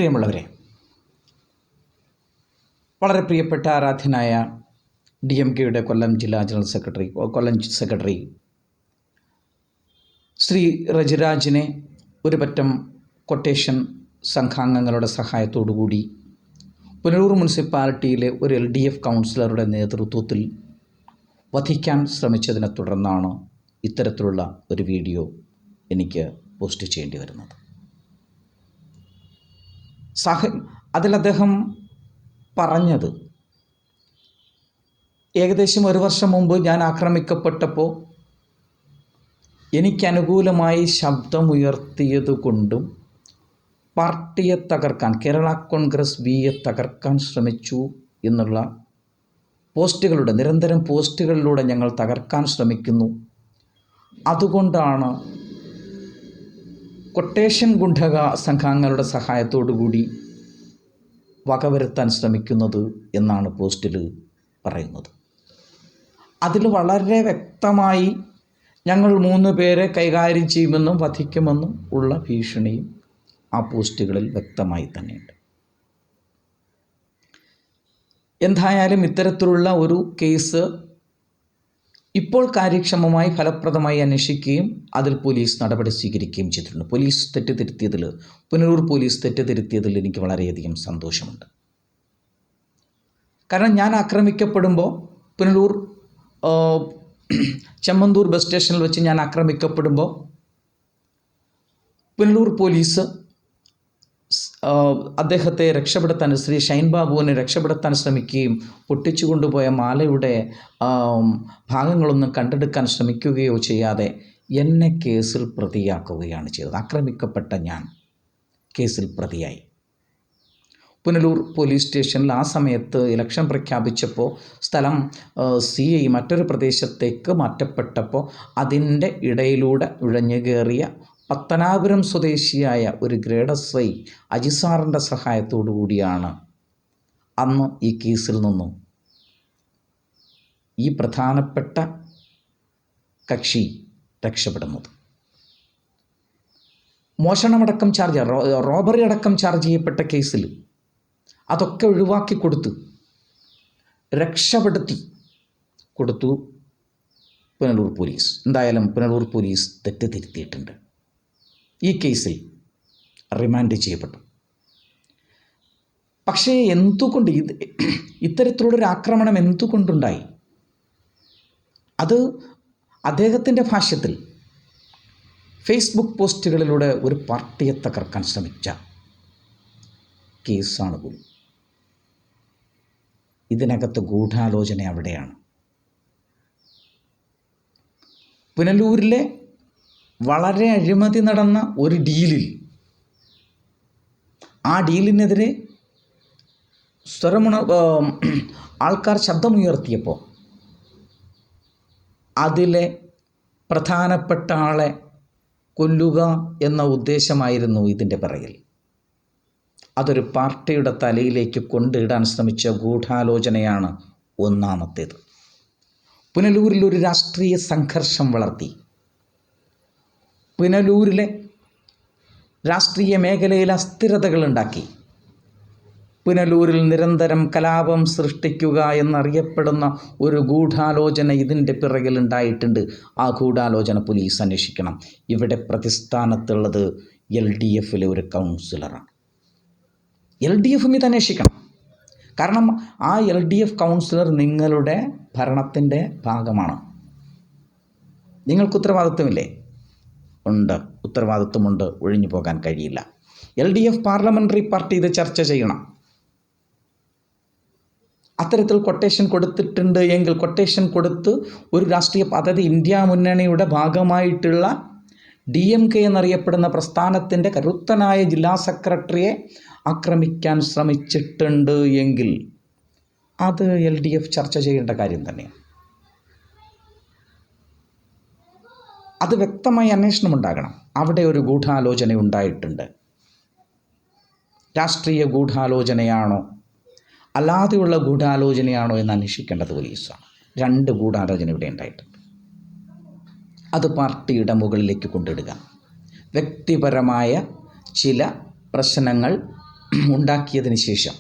പ്രിയമുള്ളവരെ, വളരെ പ്രിയപ്പെട്ട ആരാധ്യനായ DMKയുടെ കൊല്ലം ജില്ലാ ജനറൽ സെക്രട്ടറി, കൊല്ലം സെക്രട്ടറി ശ്രീ റജിരാജിനെ ഒരു പറ്റം കൊട്ടേഷൻ സംഘാംഗങ്ങളുടെ സഹായത്തോടുകൂടി പുനലൂർ മുനിസിപ്പാലിറ്റിയിലെ ഒരു LDF കൗൺസിലറുടെ നേതൃത്വത്തിൽ വധിക്കാൻ ശ്രമിച്ചതിനെ തുടർന്നാണ് ഇത്തരത്തിലുള്ള ഒരു വീഡിയോ എനിക്ക് പോസ്റ്റ് ചെയ്യേണ്ടി വരുന്നത്. അതിൽ അദ്ദേഹം പറഞ്ഞത്, ഏകദേശം 1 വർഷം മുമ്പ് ഞാൻ ആക്രമിക്കപ്പെട്ടപ്പോൾ എനിക്കനുകൂലമായി ശബ്ദമുയർത്തിയതുകൊണ്ടും പാർട്ടിയെ തകർക്കാൻ, കേരള കോൺഗ്രസ് ബിയെ തകർക്കാൻ ശ്രമിച്ചു എന്നുള്ള പോസ്റ്റുകളുടെ നിരന്തരം പോസ്റ്റുകളിലൂടെ ഞങ്ങൾ തകർക്കാൻ ശ്രമിക്കുന്നു, അതുകൊണ്ടാണ് കൊട്ടേഷൻ ഗുണ്ടക സംഘങ്ങളുടെ സഹായത്തോടുകൂടി വകവരുത്താൻ ശ്രമിക്കുന്നത് എന്നാണ് പോസ്റ്റിൽ പറയുന്നത്. അതിൽ വളരെ വ്യക്തമായി ഞങ്ങൾ 3 പേരെ കൈകാര്യം ചെയ്യുമെന്നും വധിക്കുമെന്നും ഉള്ള ഭീഷണിയും ആ പോസ്റ്റുകളിൽ വ്യക്തമായി തന്നെയുണ്ട്. എന്തായാലും ഇത്തരത്തിലുള്ള ഒരു കേസ് ഇപ്പോൾ കാര്യക്ഷമമായി ഫലപ്രദമായി അന്വേഷിക്കുകയും അതിൽ പോലീസ് നടപടി സ്വീകരിക്കുകയും ചെയ്തിട്ടുണ്ട്. പുനലൂർ പോലീസ് തെറ്റുതിരുത്തിയതിൽ എനിക്ക് വളരെയധികം സന്തോഷമുണ്ട്. കാരണം ഞാൻ ആക്രമിക്കപ്പെടുമ്പോൾ പുനലൂർ ചെമ്മന്തൂർ ബസ് സ്റ്റേഷനിൽ വെച്ച് ഞാൻ ആക്രമിക്കപ്പെടുമ്പോൾ പുനലൂർ പോലീസ് അദ്ദേഹത്തെ രക്ഷപ്പെടുത്താൻ, ശ്രീ ഷൈൻ ബാബുവിനെ രക്ഷപ്പെടുത്താൻ ശ്രമിക്കുകയും പൊട്ടിച്ചു കൊണ്ടുപോയ മാലയുടെ ഭാഗങ്ങളൊന്നും കണ്ടെടുക്കാൻ ശ്രമിക്കുകയോ ചെയ്യാതെ എന്നെ കേസിൽ പ്രതിയാക്കുകയാണ് ചെയ്തത്. ആക്രമിക്കപ്പെട്ട ഞാൻ കേസിൽ പ്രതിയായി. പുനലൂർ പോലീസ് സ്റ്റേഷനിൽ ആ സമയത്ത് ഇലക്ഷൻ പ്രഖ്യാപിച്ചപ്പോൾ സ്ഥലം CI മറ്റൊരു പ്രദേശത്തേക്ക് മാറ്റപ്പെട്ടപ്പോൾ അതിൻ്റെ ഇടയിലൂടെ നുഴഞ്ഞു കയറിയ പത്തനാപുരം സ്വദേശിയായ ഒരു ഗ്രേഡ് SI അജിസാറിൻ്റെ സഹായത്തോടു കൂടിയാണ് അന്ന് ഈ കേസിൽ നിന്നും ഈ പ്രധാനപ്പെട്ട കക്ഷി രക്ഷപ്പെടുന്നത്. മോഷണമടക്കം റോബറി അടക്കം ചാർജ് ചെയ്യപ്പെട്ട കേസിൽ അതൊക്കെ ഒഴിവാക്കി രക്ഷപ്പെടുത്തി കൊടുത്തു പുനലൂർ പോലീസ്. എന്തായാലും പുനലൂർ പോലീസ് തെറ്റ് തിരുത്തിയിട്ടുണ്ട്. ഈ കേസിൽ റിമാൻഡ് ചെയ്യപ്പെട്ടു. പക്ഷേ എന്തുകൊണ്ട് ഇത്തരത്തിലുള്ളൊരു ആക്രമണം എന്തുകൊണ്ടുണ്ടായി? അത് അദ്ദേഹത്തിൻ്റെ ഭാഷ്യത്തിൽ ഫേസ്ബുക്ക് പോസ്റ്റുകളിലൂടെ ഒരു പാർട്ടിയെ തകർക്കാൻ ശ്രമിച്ച കേസാണ് പോലും. ഇതിനകത്ത് ഗൂഢാലോചന അവിടെയാണ്. പുനലൂരിലെ വളരെ അഴിമതി നടന്ന ഒരു ഡീലിൽ, ആ ഡീലിനെതിരെ ആൾക്കാർ ശബ്ദമുയർത്തിയപ്പോൾ അതിലെ പ്രധാനപ്പെട്ട ആളെ കൊല്ലുക എന്ന ഉദ്ദേശമായിരുന്നു ഇതിൻ്റെ പിറകിൽ. അതൊരു പാർട്ടിയുടെ തലയിലേക്ക് കൊണ്ടിടാൻ ശ്രമിച്ച ഗൂഢാലോചനയാണ് ഒന്നാമത്തേത്. പുനലൂരിൽ ഒരു രാഷ്ട്രീയ സംഘർഷം വളർത്തി. പുനലൂരിലെ രാഷ്ട്രീയ മേഖലയിൽ അസ്ഥിരതകളുണ്ടാക്കി. പുനലൂരിൽ നിരന്തരം കലാപം സൃഷ്ടിക്കുക എന്നറിയപ്പെടുന്ന ഒരു ഗൂഢാലോചന ഇതിൻ്റെ പിറകിലുണ്ടായിട്ടുണ്ട്. ആ ഗൂഢാലോചന പോലീസ് അന്വേഷിക്കണം. ഇവിടെ പ്രതിസ്ഥാനത്തുള്ളത് LDFിലെ ഒരു കൗൺസിലറാണ്. LDFും ഇത് അന്വേഷിക്കണം. കാരണം ആ LDF കൗൺസിലർ നിങ്ങളുടെ ഭരണത്തിൻ്റെ ഭാഗമാണ്. നിങ്ങൾക്ക് ഉത്തരവാദിത്വമില്ലേ? ഉണ്ട്, ഉത്തരവാദിത്വമുണ്ട്. ഒഴിഞ്ഞു പോകാൻ കഴിയില്ല. LDF പാർലമെൻ്ററി പാർട്ടി ഇത് ചർച്ച ചെയ്യണം. അത്തരത്തിൽ കൊട്ടേഷൻ കൊടുത്തിട്ടുണ്ട് എങ്കിൽ കൊട്ടേഷൻ കൊടുത്ത് ഒരു രാഷ്ട്രീയ പദ്ധതി ഇന്ത്യ മുന്നണിയുടെ ഭാഗമായിട്ടുള്ള DMK എന്നറിയപ്പെടുന്ന പ്രസ്ഥാനത്തിൻ്റെ കരുത്തനായ ജില്ലാ സെക്രട്ടറിയെ ആക്രമിക്കാൻ ശ്രമിച്ചിട്ടുണ്ട് എങ്കിൽ അത് LDF ചർച്ച ചെയ്യേണ്ട കാര്യം തന്നെയാണ്. അത് വ്യക്തമായി അന്വേഷണം ഉണ്ടാകണം. അവിടെ ഒരു ഗൂഢാലോചന ഉണ്ടായിട്ടുണ്ട്. രാഷ്ട്രീയ ഗൂഢാലോചനയാണോ അല്ലാതെയുള്ള ഗൂഢാലോചനയാണോ എന്ന് അന്വേഷിക്കേണ്ടത് പോലീസാണ്. 2 ഗൂഢാലോചന ഇവിടെ ഉണ്ടായിട്ടുണ്ട്. അത് പാർട്ടിയുടെ മുകളിലേക്ക് കൊണ്ടിടുക, വ്യക്തിപരമായ ചില പ്രശ്നങ്ങൾ ഉണ്ടാക്കിയതിന് ശേഷം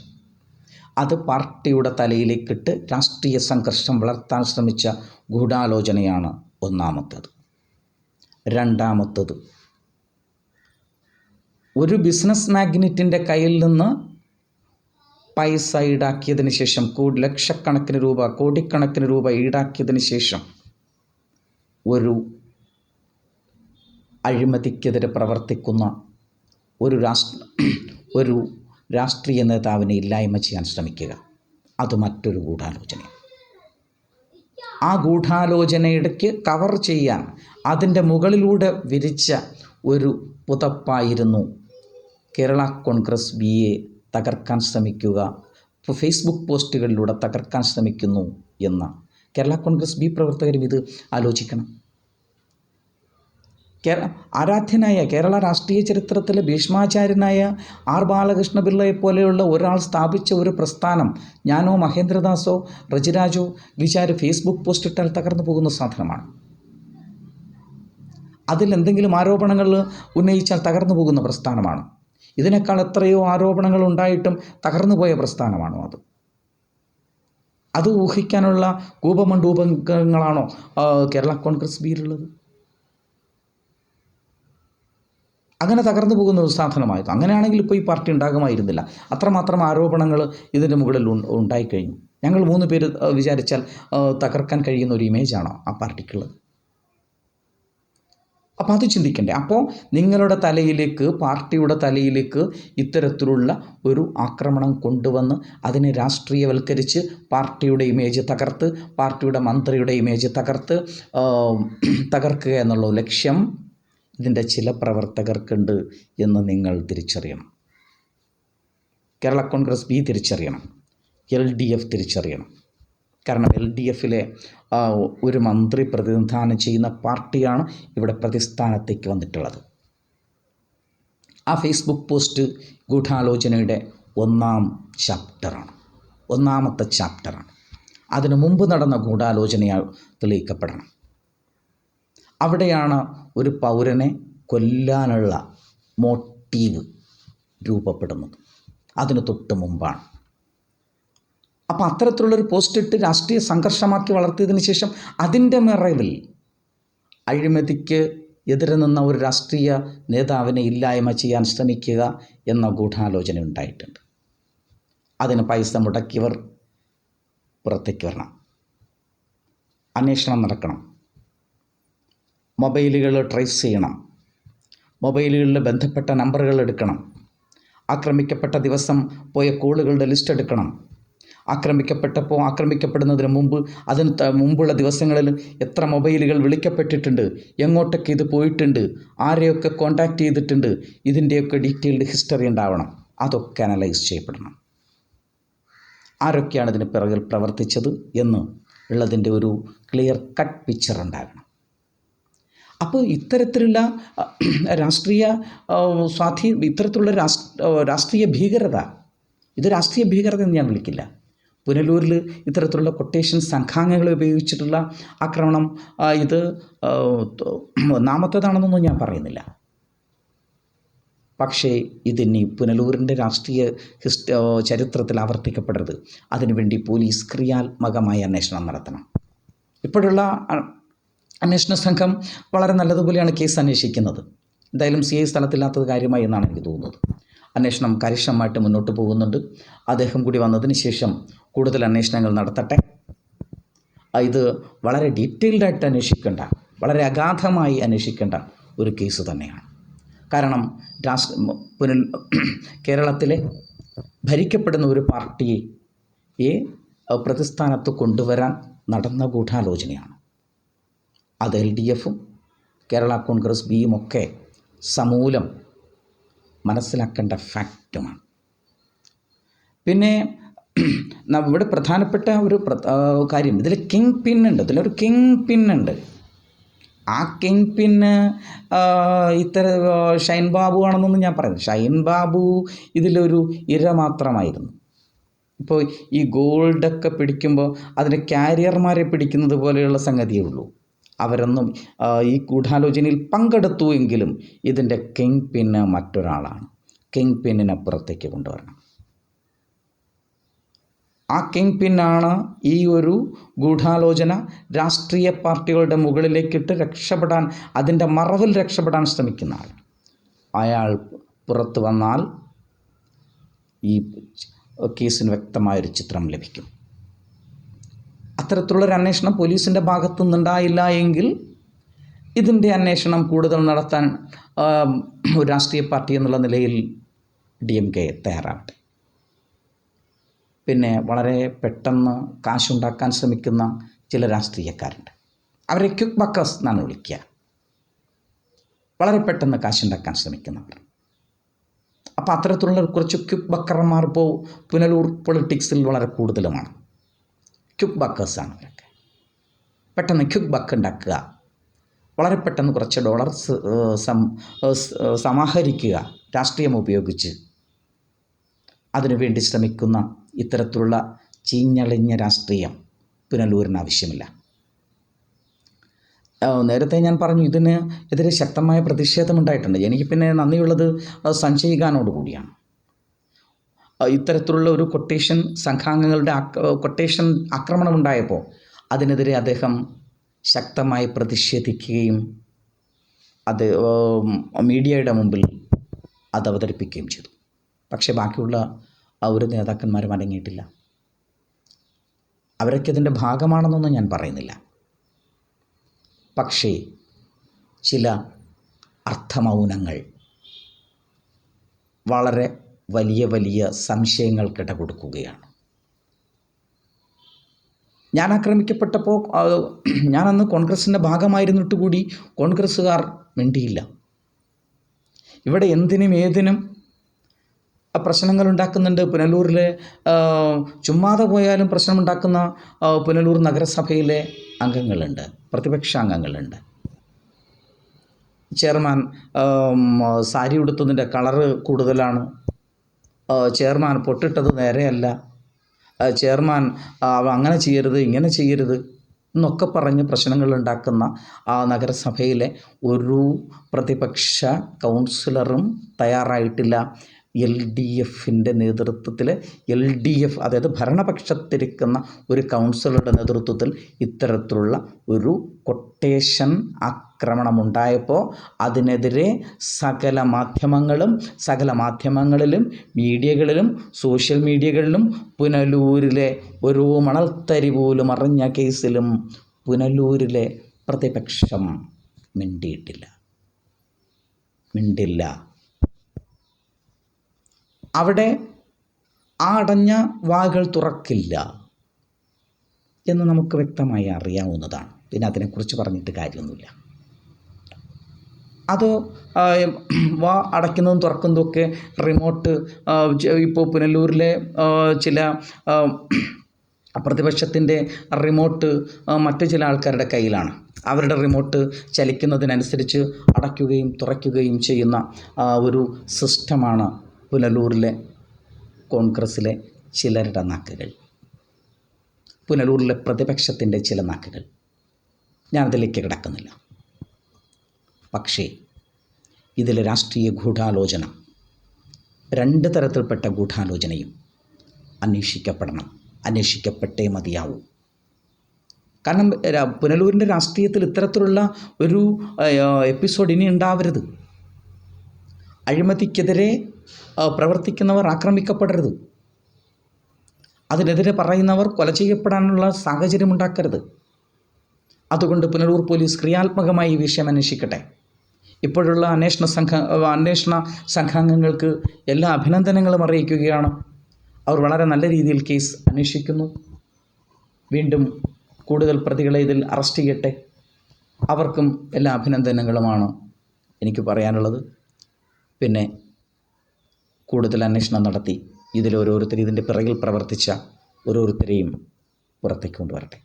അത് പാർട്ടിയുടെ തലയിലേക്കിട്ട് രാഷ്ട്രീയ സംഘർഷം വളർത്താൻ ശ്രമിച്ച ഗൂഢാലോചനയാണ് ഒന്നാമത്തേത്. രണ്ടാമത്തേത്, ഒരു ബിസിനസ് മാഗ്നറ്റിൻ്റെ കയ്യിൽ നിന്ന് പൈസ ഈടാക്കിയതിന് ശേഷം, ലക്ഷക്കണക്കിന് രൂപ, കോടിക്കണക്കിന് രൂപ ഈടാക്കിയതിന് ശേഷം ഒരു അഴിമതിക്കെതിരെ പ്രവർത്തിക്കുന്ന ഒരു രാഷ്ട്രീയ നേതാവിനെ ഇല്ലായ്മ ചെയ്യാൻ ശ്രമിക്കുക. അത് മറ്റൊരു ഗൂഢാലോചന. ആ ഗൂഢാലോചനയിടയ്ക്ക് കവർ ചെയ്യാൻ അതിൻ്റെ മുകളിലൂടെ വിരിച്ച ഒരു പുതപ്പായിരുന്നു കേരള കോൺഗ്രസ് ബിയെ തകർക്കാൻ ശ്രമിക്കുക, ഫേസ്ബുക്ക് പോസ്റ്റുകളിലൂടെ തകർക്കാൻ ശ്രമിക്കുന്നു എന്ന കേരള കോൺഗ്രസ് ബി പ്രവർത്തകരും ഇത് ആലോചിക്കണം. ആരാധ്യനായ കേരള രാഷ്ട്രീയ ചരിത്രത്തിലെ ഭീഷ്മാചാര്യനായ ആർ ബാലകൃഷ്ണ പിള്ളയെ പോലെയുള്ള ഒരാൾ സ്ഥാപിച്ച ഒരു പ്രസ്ഥാനം ഞാനോ മഹേന്ദ്രദാസോ റജിരാജോ വിചാര് ഫേസ്ബുക്ക് പോസ്റ്റ് ഇട്ടാൽ തകർന്നു പോകുന്ന സാധനമാണ്. അതിൽ എന്തെങ്കിലും ആരോപണങ്ങൾ ഉന്നയിച്ചാൽ തകർന്നു പോകുന്ന പ്രസ്ഥാനമാണ്. ഇതിനേക്കാൾ എത്രയോ ആരോപണങ്ങൾ ഉണ്ടായിട്ടും തകർന്നു പോയ പ്രസ്ഥാനമാണോ അത് ഊഹിക്കാനുള്ള കൂപമണ്ഡൂപങ്ങളാണോ കേരള കോൺഗ്രസ് ബിയിലുള്ളത്? അങ്ങനെ തകർന്നു പോകുന്ന ഒരു സാധനമായത്. അങ്ങനെയാണെങ്കിൽ ഇപ്പോൾ ഈ പാർട്ടി ഉണ്ടാകുമായിരുന്നില്ല. അത്രമാത്രം ആരോപണങ്ങൾ ഇതിൻ്റെ മുകളിൽ ഉണ്ടായിക്കഴിഞ്ഞു. ഞങ്ങൾ 3 പേര് വിചാരിച്ചാൽ തകർക്കാൻ കഴിയുന്ന ഒരു ഇമേജാണോ ആ പാർട്ടിക്കുള്ളത്? അപ്പോൾ അത് ചിന്തിക്കണ്ടേ? അപ്പോൾ നിങ്ങളുടെ തലയിലേക്ക്, പാർട്ടിയുടെ തലയിലേക്ക് ഇത്തരത്തിലുള്ള ഒരു ആക്രമണം കൊണ്ടുവന്ന് അതിനെ രാഷ്ട്രീയവൽക്കരിച്ച് പാർട്ടിയുടെ ഇമേജ് തകർത്ത്, പാർട്ടിയുടെ മന്ത്രിയുടെ ഇമേജ് തകർക്കുക എന്നുള്ള ലക്ഷ്യം ഇതിൻ്റെ ചില പ്രവർത്തകർക്കുണ്ട് എന്ന് നിങ്ങൾ തിരിച്ചറിയണം. കേരള കോൺഗ്രസ് ബി തിരിച്ചറിയണം, LDF തിരിച്ചറിയണം. കാരണം LDFിലെ ഒരു മന്ത്രി പ്രതിനിധാനം ചെയ്യുന്ന പാർട്ടിയാണ് ഇവിടെ പ്രതിസ്ഥാനത്തേക്ക് വന്നിട്ടുള്ളത്. ആ ഫേസ്ബുക്ക് പോസ്റ്റ് ഗൂഢാലോചനയുടെ ഒന്നാമത്തെ ചാപ്റ്ററാണ്. അതിനു മുമ്പ് നടന്ന ഗൂഢാലോചനയാൽ തെളിയിക്കപ്പെടണം. അവിടെയാണ് ഒരു പൗരനെ കൊല്ലാനുള്ള മോട്ടീവ് രൂപപ്പെടുന്നത്. അതിന് തൊട്ട് മുമ്പാണ്. അപ്പോൾ അത്തരത്തിലുള്ളൊരു പോസ്റ്റിട്ട് രാഷ്ട്രീയ സംഘർഷമാക്കി വളർത്തിയതിന് ശേഷം അതിൻ്റെ മറവിൽ അഴിമതിക്ക് എതിരെ നിന്ന ഒരു രാഷ്ട്രീയ നേതാവിനെ ഇല്ലായ്മ ചെയ്യാൻ ശ്രമിക്കുക എന്ന ഗൂഢാലോചന ഉണ്ടായിട്ടുണ്ട്. അതിന് പൈസ മുടക്കിയവർ പുറത്തേക്ക് വരണം, അന്വേഷണം നടക്കണം, മൊബൈലുകൾ ട്രേസ് ചെയ്യണം, മൊബൈലുകളിൽ ബന്ധപ്പെട്ട നമ്പറുകൾ എടുക്കണം, ആക്രമിക്കപ്പെട്ട ദിവസം പോയ കോളുകളുടെ ലിസ്റ്റ് എടുക്കണം, ആക്രമിക്കപ്പെടുന്നതിന് മുമ്പ് അതിന് മുമ്പുള്ള ദിവസങ്ങളിൽ എത്ര മൊബൈലുകൾ വിളിക്കപ്പെട്ടിട്ടുണ്ട്, എങ്ങോട്ടൊക്കെ ഇത് പോയിട്ടുണ്ട്, ആരെയൊക്കെ കോൺടാക്റ്റ് ചെയ്തിട്ടുണ്ട്, ഇതിൻ്റെയൊക്കെ ഡീറ്റെയിൽഡ് ഹിസ്റ്ററി ഉണ്ടാവണം. അതൊക്കെ അനലൈസ് ചെയ്യപ്പെടണം. ആരൊക്കെയാണ് ഇതിന് പിറകിൽ പ്രവർത്തിച്ചത് എന്ന് ഉള്ളതിൻ്റെ ഒരു ക്ലിയർ കട്ട് പിക്ചർ ഉണ്ടാകണം. അപ്പോൾ ഇത്തരത്തിലുള്ള ഇത്തരത്തിലുള്ള രാഷ്ട്രീയ ഭീകരത, ഇത് രാഷ്ട്രീയ ഭീകരത എന്ന് ഞാൻ വിളിക്കില്ല. പുനലൂരിൽ ഇത്തരത്തിലുള്ള കൊട്ടേഷൻ സംഘാംഗങ്ങളെ ഉപയോഗിച്ചിട്ടുള്ള ആക്രമണം ഇത് ഒന്നാമത്തേതാണെന്നൊന്നും ഞാൻ പറയുന്നില്ല. പക്ഷേ ഇതിനി പുനലൂരിൻ്റെ രാഷ്ട്രീയ ചരിത്രത്തിൽ ആവർത്തിക്കപ്പെടരുത്. അതിനുവേണ്ടി പോലീസ് ക്രിയാത്മകമായ അന്വേഷണം നടത്തണം. ഇപ്പോഴുള്ള അന്വേഷണ സംഘം വളരെ നല്ലതുപോലെയാണ് കേസ് അന്വേഷിക്കുന്നത്. എന്തായാലും CI സ്ഥലത്തില്ലാത്തത് കാര്യമായി എന്നാണ് എനിക്ക് തോന്നുന്നത്. അന്വേഷണം കാര്യക്ഷമമായിട്ട് മുന്നോട്ട് പോകുന്നുണ്ട്. അദ്ദേഹം കൂടി വന്നതിന് ശേഷം കൂടുതൽ അന്വേഷണങ്ങൾ നടത്തട്ടെ. ഇത് വളരെ ഡീറ്റെയിൽഡായിട്ട് അന്വേഷിക്കേണ്ട, വളരെ അഗാധമായി അന്വേഷിക്കേണ്ട ഒരു കേസ് തന്നെയാണ്. കാരണം കേരളത്തിലെ ഭരിക്കപ്പെടുന്ന ഒരു പാർട്ടിയെ പ്രതിസ്ഥാനത്ത് കൊണ്ടുവരാൻ നടന്ന ഗൂഢാലോചനയാണ്. അത് LDFും കേരള കോൺഗ്രസ് ബിയും ഒക്കെ സമൂലം മനസ്സിലാക്കേണ്ട ഫാക്റ്റുമാണ്. പിന്നെ ഇവിടെ പ്രധാനപ്പെട്ട ഒരു കാര്യം, ഇതിൽ കിങ് പിന്നുണ്ട്. ഇതിലൊരു കിങ് പിന്നുണ്ട്. ആ കിങ് പിന്ന് ഷൈൻ ബാബു ആണെന്നൊന്നും ഞാൻ പറയുന്നത്. ഷൈൻ ബാബു ഇതിലൊരു ഇര മാത്രമായിരുന്നു. ഇപ്പോൾ ഈ ഗോൾഡൊക്കെ പിടിക്കുമ്പോൾ അതിന് കാരിയർമാരെ പിടിക്കുന്നത് പോലെയുള്ള സംഗതിയേ ഉള്ളൂ. അവരൊന്നും ഈ ഗൂഢാലോചനയിൽ പങ്കെടുത്തു എങ്കിലും ഇതിൻ്റെ കിങ് പിന്നെ മറ്റൊരാളാണ്. കിങ് പിന്നിനെ പുറത്തേക്ക് കൊണ്ടുവരണം. ആ കിങ് പിന്നാണ് ഈ ഒരു ഗൂഢാലോചന രാഷ്ട്രീയ പാർട്ടികളുടെ മുകളിലേക്കിട്ട് രക്ഷപ്പെടാൻ, അതിൻ്റെ മറവിൽ രക്ഷപ്പെടാൻ ശ്രമിക്കുന്ന ആൾ. അയാൾ പുറത്തു വന്നാൽ ഈ കേസിന് വ്യക്തമായൊരു ചിത്രം ലഭിക്കും. അത്തരത്തിലുള്ളൊരു അന്വേഷണം പോലീസിൻ്റെ ഭാഗത്തു നിന്നുണ്ടായില്ല എങ്കിൽ ഇതിൻ്റെ അന്വേഷണം കൂടുതൽ നടത്താൻ ഒരു രാഷ്ട്രീയ പാർട്ടി എന്നുള്ള നിലയിൽ DMK തയ്യാറാവട്ടെ. പിന്നെ വളരെ പെട്ടെന്ന് കാശുണ്ടാക്കാൻ ശ്രമിക്കുന്ന ചില രാഷ്ട്രീയക്കാരുണ്ട്. അവരെ ക്വിക്ക് ബക്കേഴ്സ് എന്നാണ് വിളിക്കുക. വളരെ പെട്ടെന്ന് കാശുണ്ടാക്കാൻ ശ്രമിക്കുന്നവർ. അപ്പോൾ അത്തരത്തിലുള്ള കുറച്ച് ക്വിക്ക് ബക്കർമാർ ഇപ്പോൾ പുനലൂർ പൊളിറ്റിക്സിൽ വളരെ കൂടുതലുമാണ്. ക്വിക്ക് ബക്കേഴ്സാണ് അവരൊക്കെ. പെട്ടെന്ന് ക്വിക്ക് ബക്ക് ഉണ്ടാക്കുക, വളരെ പെട്ടെന്ന് കുറച്ച് ഡോളർസ് സമാഹരിക്കുക രാഷ്ട്രീയം ഉപയോഗിച്ച്. അതിനുവേണ്ടി ശ്രമിക്കുന്ന ഇത്തരത്തിലുള്ള ചീഞ്ഞളിഞ്ഞ രാഷ്ട്രീയം പുനലൂരിന് ആവശ്യമില്ല. നേരത്തെ ഞാൻ പറഞ്ഞു ഇതിന് എതിരെ ശക്തമായ പ്രതിഷേധമുണ്ടായിട്ടുണ്ട്. എനിക്ക് പിന്നെ നന്ദിയുള്ളത് സഞ്ജയ് ഖാനോട് കൂടിയാണ്. ഇത്തരത്തിലുള്ള ഒരു കൊട്ടേഷൻ സംഘാംഗങ്ങളുടെ കൊട്ടേഷൻ ആക്രമണമുണ്ടായപ്പോൾ അതിനെതിരെ അദ്ദേഹം ശക്തമായി പ്രതിഷേധിക്കുകയും അത് മീഡിയയുടെ മുമ്പിൽ അത് അവതരിപ്പിക്കുകയും ചെയ്തു. പക്ഷേ ബാക്കിയുള്ള ഒരു നേതാക്കന്മാരും അടങ്ങിയിട്ടില്ല. അവരൊക്കെ ഇതിൻ്റെ ഭാഗമാണെന്നൊന്നും ഞാൻ പറയുന്നില്ല. പക്ഷേ ചില അർത്ഥമൗനങ്ങൾ വളരെ വലിയ വലിയ സംശയങ്ങൾക്കിട കൊടുക്കുകയാണ്. ഞാൻ ആക്രമിക്കപ്പെട്ടപ്പോൾ ഞാനന്ന് കോൺഗ്രസിൻ്റെ ഭാഗമായിരുന്നിട്ട് കൂടി കോൺഗ്രസ്സുകാർ മിണ്ടിയില്ല. ഇവിടെ എന്തിനും ഏതിനും പ്രശ്നങ്ങളുണ്ടാക്കുന്നുണ്ട്. പുനലൂരിലെ ചുമ്മാതെ പോയാലും പ്രശ്നമുണ്ടാക്കുന്ന പുനലൂർ നഗരസഭയിലെ അംഗങ്ങളുണ്ട്, പ്രതിപക്ഷ അംഗങ്ങളുണ്ട്. ചെയർമാൻ സാരി ഉടുത്തതിൻ്റെ കളറ് കൂടുതലാണ്, ചെയർമാൻ പൊട്ടിട്ടത് നേരെയല്ല, ചെയർമാൻ അങ്ങനെ ചെയ്യരുത് ഇങ്ങനെ ചെയ്യരുത് എന്നൊക്കെ പറഞ്ഞ് പ്രശ്നങ്ങളുണ്ടാക്കുന്ന ആ നഗരസഭയിലെ ഒരു പ്രതിപക്ഷ കൗൺസിലറും തയ്യാറായിട്ടില്ല LDFിൻ്റെ നേതൃത്വത്തിൽ LDF അതായത് ഭരണപക്ഷത്തിരിക്കുന്ന ഒരു കൗൺസിലറുടെ നേതൃത്വത്തിൽ ഇത്തരത്തിലുള്ള ഒരു കൊട്ടേഷൻ ആക്രമണമുണ്ടായപ്പോൾ അതിനെതിരെ സകല മാധ്യമങ്ങളിലും മീഡിയകളിലും സോഷ്യൽ മീഡിയകളിലും പുനലൂരിലെ ഒരു മണൽത്തരി പോലും അറിഞ്ഞ കേസിലും പുനലൂരിലെ പ്രതിപക്ഷം മിണ്ടില്ല. അവിടെ അടഞ്ഞ വാകൾ തുറക്കില്ല എന്ന് നമുക്ക് വ്യക്തമായി അറിയാവുന്നതാണ്. പിന്നെ അതിനെക്കുറിച്ച് പറഞ്ഞിട്ട് കാര്യമൊന്നുമില്ല. അത് വാ അടയ്ക്കുന്നതും തുറക്കുന്നതുമൊക്കെ റിമോട്ട് ഇപ്പോൾ പുനലൂരിലെ ചില പ്രതിപക്ഷത്തിൻ്റെ റിമോട്ട് മറ്റു ചില ആൾക്കാരുടെ കയ്യിലാണ്. അവരുടെ റിമോട്ട് ചലിക്കുന്നതിനനുസരിച്ച് അടയ്ക്കുകയും തുറയ്ക്കുകയും ചെയ്യുന്ന ഒരു സിസ്റ്റമാണ് പുനലൂരിലെ കോൺഗ്രസ്സിലെ ചിലരുടെ നാക്കുകൾ, പുനലൂരിലെ പ്രതിപക്ഷത്തിൻ്റെ ചില നാക്കുകൾ. ഞാനതിലേക്ക് കിടക്കുന്നില്ല. പക്ഷേ ഇതിലെ രാഷ്ട്രീയ ഗൂഢാലോചന, രണ്ട് തരത്തിൽപ്പെട്ട ഗൂഢാലോചനയും അന്വേഷിക്കപ്പെട്ടേ മതിയാവൂ. കാരണം പുനലൂരിൻ്റെ രാഷ്ട്രീയത്തിൽ ഇത്തരത്തിലുള്ള ഒരു എപ്പിസോഡ് ഇനി ഉണ്ടാവരുത്. അഴിമതിക്കെതിരെ പ്രവർത്തിക്കുന്നവർ ആക്രമിക്കപ്പെടരുത്, അതിനെതിരെ പറയുന്നവർ കൊല ചെയ്യപ്പെടാനുള്ള സാഹചര്യം ഉണ്ടാക്കരുത്. അതുകൊണ്ട് പുനലൂർ പോലീസ് ക്രിയാത്മകമായി ഈ വിഷയം അന്വേഷിക്കട്ടെ. ഇപ്പോഴുള്ള അന്വേഷണ സംഘാംഗങ്ങൾക്ക് എല്ലാ അഭിനന്ദനങ്ങളും അറിയിക്കുകയാണ്. അവർ വളരെ നല്ല രീതിയിൽ കേസ് അന്വേഷിക്കുന്നു. വീണ്ടും കൂടുതൽ പ്രതികളെ ഇതിൽ അറസ്റ്റ് ചെയ്യട്ടെ. അവർക്കും എല്ലാ അഭിനന്ദനങ്ങളുമാണ് എനിക്ക് പറയാനുള്ളത്. പിന്നെ കൂടുതൽ അന്വേഷണം നടത്തി ഇതിൽ ഇതിൻ്റെ പിറകിൽ പ്രവർത്തിച്ച ഓരോരുത്തരെയും പുറത്തേക്ക് കൊണ്ടുവരട്ടെ.